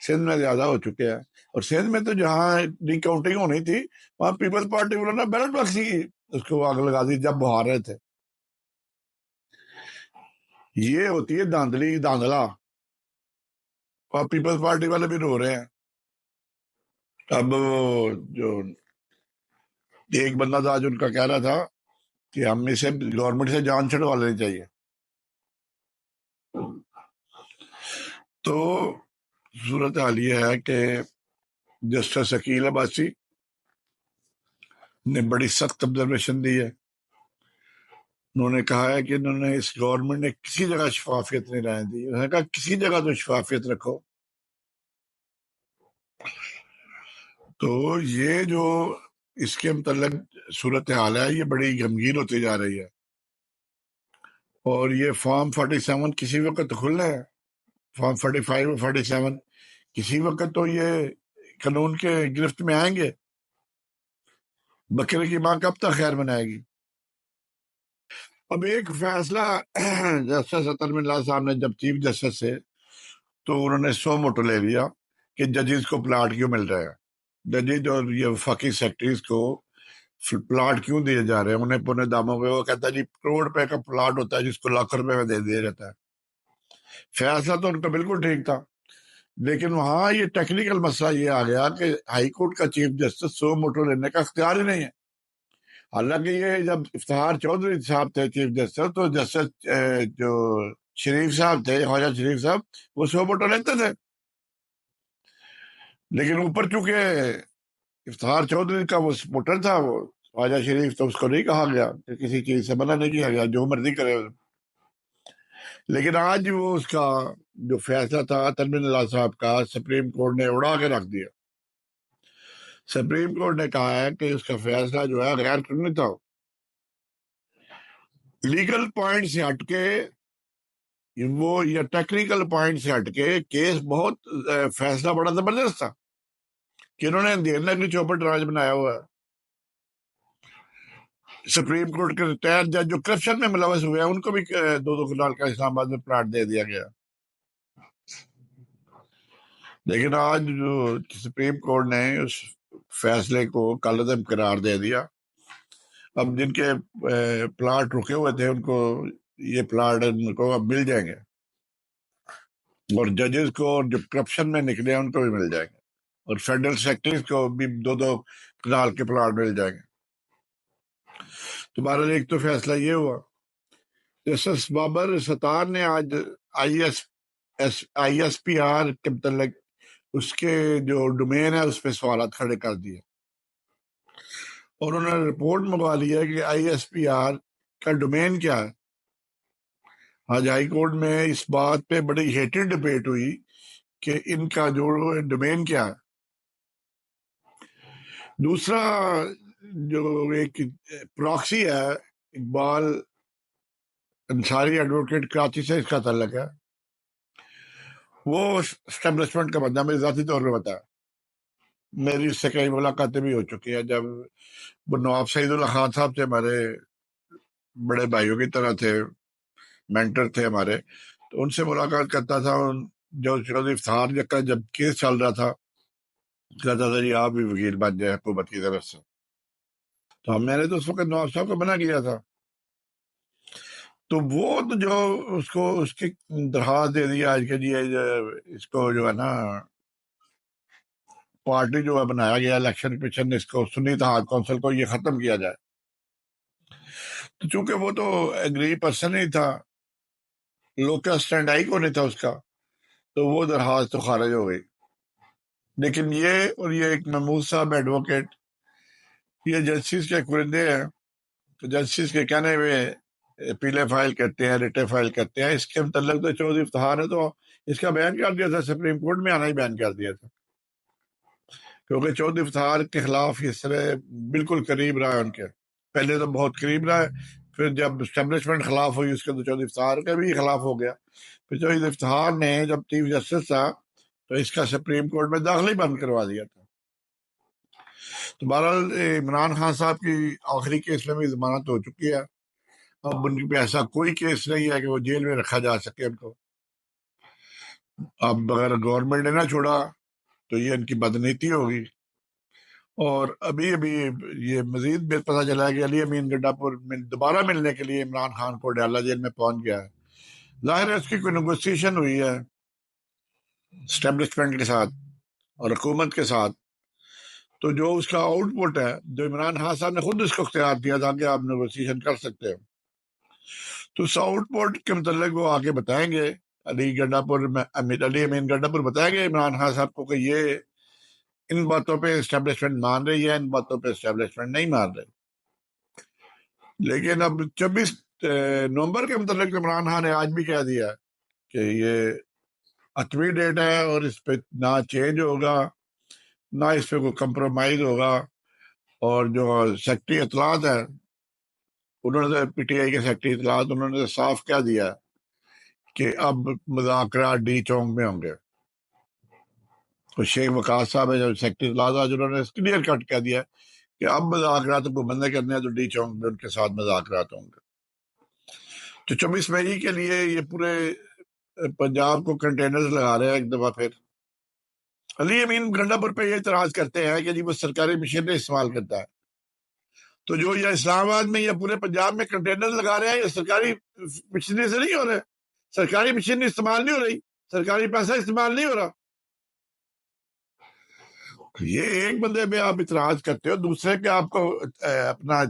سندھ میں زیادہ ہو چکے ہیں. اور سندھ میں تو جہاں ری کاؤنٹنگ ہونی تھی وہاں پیپلز پارٹی والوں نے بیلٹ باکس کی اس کو آگ لگا دی جب وہ ہار رہے تھے. یہ ہوتی ہے دھاندلی دھاندلا. اور پیپلز پارٹی والے بھی رو رہے ہیں. اب جو ایک بندہ تھا جو ان کا کہہ رہا تھا کہ ہم اسے گورنمنٹ سے جان چھڑوا لینی چاہیے. تو صورت حال یہ ہے کہ جسٹس عقیل عباسی نے بڑی سخت آبزرویشن دی ہے. انہوں نے کہا ہے کہ انہوں نے اس گورنمنٹ نے کسی جگہ شفافیت نہیں رہنے دی. انہوں نے کہا کسی جگہ تو شفافیت رکھو. تو یہ جو اس کے متعلق صورت حال ہے یہ بڑی غمگین ہوتی جا رہی ہے. اور یہ فارم 47 کسی وقت کھلنا ہے. فارم 45 اور 47 کسی وقت تو یہ قانون کے گرفت میں آئیں گے. بکرے کی ماں کب تک خیر منائے گی. اب ایک فیصلہ جسٹس اطہر من اللہ صاحب نے جب چیف جسٹس سے تو انہوں نے سو موٹو لے لیا کہ ججز کو پلاٹ کیوں مل رہا ہے. ججز اور یہ وفاقی سیکٹریز کو پلاٹ کیوں دیے جا رہے ہیں انہیں پونے داموں پہ. وہ کہتا ہے جی کروڑ روپے کا پلاٹ ہوتا ہے جس کو لاکھ روپے میں دے دیا جاتا ہے. فیصلہ تو ان کا بالکل ٹھیک تھا لیکن وہاں یہ ٹیکنیکل مسئلہ یہ آ گیا کہ ہائی کورٹ کا چیف جسٹس سو موٹو لینے کا اختیار ہی نہیں ہے. حالانکہ یہ جب افتخار چودھری صاحب تھے چیف جسٹس تو جسٹس جو شریف صاحب تھے خواجہ شریف صاحب وہ سو موٹو لیتے تھے. لیکن اوپر چونکہ افتخار چودھری کا وہ سپورٹر تھا وہ خواجہ شریف تو اس کو نہیں کہا گیا کہ کسی چیز سے منع نہیں کیا گیا جو مرضی کرے. لیکن آج وہ اس کا جو فیصلہ تھا اطہر من اللہ صاحب کا سپریم کورٹ نے اڑا کے رکھ دیا. سپریم کورٹ نے کہا ہے کہ اس کا فیصلہ جو ہے غیر قانونی تھا. لیگل پوائنٹ سے ہٹ کے وہ یا ٹیکنیکل پوائنٹ سے ہٹ کے کیس بہت فیصلہ بڑا زبردست تھا کہ انہوں نے اندھیرنے کی چوپٹ راج بنایا ہوا ہے. سپریم کورٹ کے ریٹائر جج جو کرپشن میں ملوث ہوئے ہیں ان کو بھی 2 کنال کا اسلام آباد میں پلاٹ دے دیا گیا. لیکن آج جو سپریم کورٹ نے اس فیصلے کو کالعدم قرار دے دیا. اب جن کے پلاٹ رکے ہوئے تھے ان کو یہ پلاٹ ان کو اب مل جائیں گے اور ججز کو اور جو کرپشن میں نکلے ہیں ان کو بھی مل جائیں گے اور فیڈرل سیکٹریز کو بھی 2 کنال کے پلاٹ مل جائیں گے. تو بہرحال ایک تو فیصلہ یہ ہوا. جسٹس بابر ستار نے آج آئی ایس پی آر کے متعلق اس کے جو ڈومین ہے اس پہ سوالات کھڑے کر دیے اور انہوں نے رپورٹ منگوا لی ہے کہ آئی ایس پی آر کا ڈومین کیا ہے. آج ہائی کورٹ میں اس بات پہ بڑی ہیٹڈ ڈبیٹ ہوئی کہ ان کا جو ڈومین کیا ہے. دوسرا جو ایک پراکسی ہے اقبال انصاری ایڈوکیٹ کراچی سے اس کا تعلق ہے. وہ اسٹیبلشمنٹ کا بندہ میرے ذاتی طور پہ بتایا. میری اس سے کئی ملاقاتیں بھی ہو چکی ہیں. جب وہ نواب سعید اللہ خان صاحب تھے ہمارے بڑے بھائیوں کی طرح تھے مینٹر تھے ہمارے تو ان سے ملاقات کرتا تھا. جو چودھری افتخار کا جب کیس چل رہا تھا کہتا تھا جی آپ بھی وکیل بن جائے حکومت کی طرف سے. تو میں نے تو اس وقت نواب صاحب کو منع کیا تھا. تو وہ تو جو اس کو اس کی درخواست دے دی آج کے لیے اس کو جو ہے نا پارٹی جو ہے بنایا گیا الیکشن کمیشن نے اس کو سنی اتحاد کونسل کو یہ ختم کیا جائے. تو چونکہ وہ تو ایگری پرسن ہی تھا لوکل اسٹینڈ آئی کو نہیں تھا اس کا تو وہ درخواست تو خارج ہو گئی. لیکن یہ اور یہ ایک محمود صاحب ایڈوکیٹ یہ جسٹس کے کرندے ہیں تو جسٹس کے کہنے میں اپیلیں فائل کرتے ہیں ریٹیں فائل کرتے ہیں. اس کے متعلق تو چودھری افتخار نے تو اس کا بیان کر دیا تھا سپریم کورٹ میں آنا ہی بیان کر دیا تھا کیونکہ چودھری افتخار کے خلاف اس طرح بالکل قریب رہا ہے ان کے. پہلے تو بہت قریب رہا ہے پھر جب اسٹیبلشمنٹ خلاف ہوئی اس کے تو چودھری افتخار کا بھی خلاف ہو گیا. پھر چودھری افتخار نے جب چیف جسٹس تھا تو اس کا سپریم کورٹ میں داخلہ ہی بند کروا دیا تھا. تو بہرحال عمران خان صاحب کی آخری کیس میں بھی ضمانت ہو چکی ہے. اب ان پہ ایسا کوئی کیس نہیں ہے کہ وہ جیل میں رکھا جا سکے ان کو. اب اگر گورنمنٹ نے نہ چھوڑا تو یہ ان کی بدنیتی ہوگی. اور ابھی یہ مزید پتہ چلا ہے کہ علی امین گڈا پور میں دوبارہ ملنے کے لیے عمران خان کو ڈالا جیل میں پہنچ گیا ہے. ظاہر ہے اس کی کوئی نیگوسیشن ہوئی ہے اسٹیبلشمنٹ کے ساتھ اور حکومت کے ساتھ. تو جو اس کا آؤٹ پٹ ہے، جو عمران خان صاحب نے خود اس کو اختیار دیا تھا کہ آپ نیگوسیشن کر سکتے ہیں، تو اس آؤٹ پٹ کے متعلق وہ آگے بتائیں گے. علی امین گڈا پور بتائیں گے عمران خان صاحب کو کہ یہ ان باتوں پہ اسٹیبلشمنٹ مان رہی ہے، ان باتوں پہ اسٹیبلشمنٹ نہیں مان رہی. لیکن اب 26 نومبر کے متعلق عمران خان نے آج بھی کہہ دیا کہ یہ حتمی ڈیٹ ہے اور اس پہ نہ چینج ہوگا، نہ اس پہ کوئی کمپرومائز ہوگا. اور جو سیکٹری اطلاعات ہے، انہوں نے پی ٹی آئی کے سیکٹری اطلاعات انہوں نے صاف کہہ دیا کہ اب مذاکرات ڈی چونگ میں ہوں گے. تو شیخ وقاص صاحب ہے جو سیکٹری اطلاعات، انہوں نے کلیئر کٹ کہہ دیا کہ اب مذاکرات کو بندے کرنے ہیں تو ڈی چونگ میں ان کے ساتھ مذاکرات ہوں گے. تو 24 مئی کے لیے یہ پورے پنجاب کو کنٹینرز لگا رہے ہیں ایک دفعہ پھر. علی امین گنڈا پور پہ یہ اعتراض کرتے ہیں کہ جی وہ سرکاری مشینیں استعمال کرتا ہے. تو جو یہ اسلام آباد میں یا پورے پنجاب میں کنٹینر لگا رہے ہیں یہ سرکاری مشینری سے نہیں ہو رہے. سرکاری مشینری استعمال نہیں ہو رہی، سرکاری پیسہ استعمال نہیں ہو رہا. یہ ایک بندے پہ آپ اعتراض کرتے ہو، دوسرے پہ آپ کو اپنا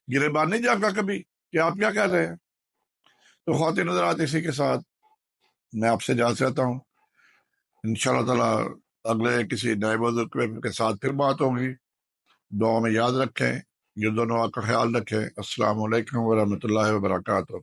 گریبان نہیں جاگا کبھی کہ آپ کیا کر رہے ہیں. تو خواتین حضرات، اسی کے ساتھ میں آپ سے اجازت چاہتا ہوں. انشاءاللہ تعالی اگلے کسی نئے موضوع کے ساتھ پھر بات ہوگی. دعا میں یاد رکھیں، یہ دونوں کا خیال رکھیں. السلام علیکم ورحمۃ اللہ وبرکاتہ.